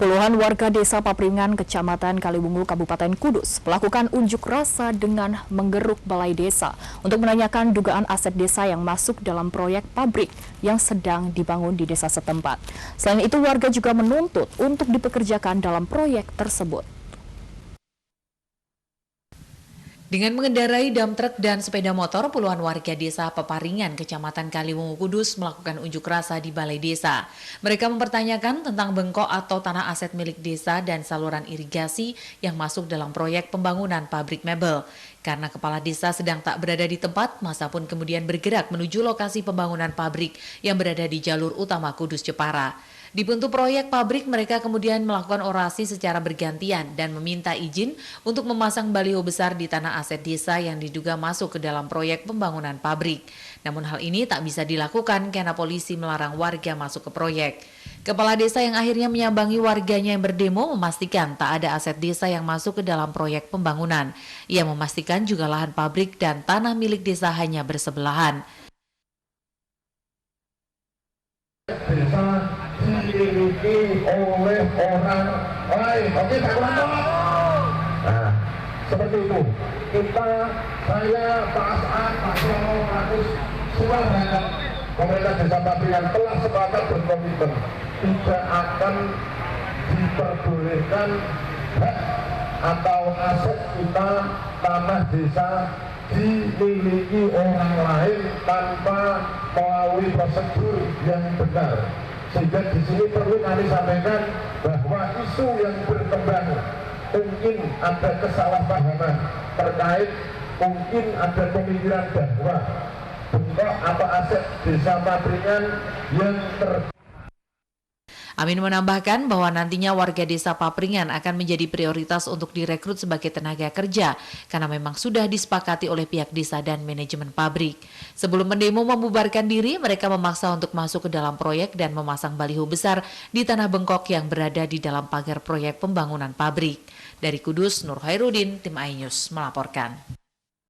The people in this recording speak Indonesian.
Puluhan warga desa Papringan, Kecamatan Kaliwungu, Kabupaten Kudus melakukan unjuk rasa dengan menggeruk balai desa untuk menanyakan dugaan aset desa yang masuk dalam proyek pabrik yang sedang dibangun di desa setempat. Selain itu, warga juga menuntut untuk dipekerjakan dalam proyek tersebut. Dengan mengendarai dump truck dan sepeda motor, puluhan warga desa Peparingan, Kecamatan Kaliwungu, Kudus melakukan unjuk rasa di balai desa. Mereka mempertanyakan tentang bengkok atau tanah aset milik desa dan saluran irigasi yang masuk dalam proyek pembangunan pabrik mebel. Karena kepala desa sedang tak berada di tempat, masa pun kemudian bergerak menuju lokasi pembangunan pabrik yang berada di jalur utama Kudus Jepara. Di pintu proyek pabrik, mereka kemudian melakukan orasi secara bergantian dan meminta izin untuk memasang baliho besar di tanah aset desa yang diduga masuk ke dalam proyek pembangunan pabrik. Namun hal ini tak bisa dilakukan karena polisi melarang warga masuk ke proyek. Kepala desa yang akhirnya menyambangi warganya yang berdemo memastikan tak ada aset desa yang masuk ke dalam proyek pembangunan. Ia memastikan juga lahan pabrik dan tanah milik desa hanya bersebelahan. Desa dimiliki oleh orang lain. Oke, Pak Kulanto. Nah, seperti itu. Saya, Pak As'ad, Pak Sono, Pak Kus, semua berangkat. Pemerintah Desa Papringan telah sepakat berkomitmen tidak akan diperbolehkan hak atau aset kita tanah desa dimiliki orang lain tanpa melalui prosedur yang benar. Sehingga di sini perlu kami sampaikan bahwa isu yang berkembang mungkin ada kesalahpahaman terkait mungkin ada pemikiran bahwa bengkok atau aset desa Papringan yang Amin menambahkan bahwa nantinya warga desa Papringan akan menjadi prioritas untuk direkrut sebagai tenaga kerja karena memang sudah disepakati oleh pihak desa dan manajemen pabrik. Sebelum mendemo membubarkan diri, mereka memaksa untuk masuk ke dalam proyek dan memasang baliho besar di tanah bengkok yang berada di dalam pagar proyek pembangunan pabrik. Dari Kudus, Nur Hairudin, Tim iNews melaporkan.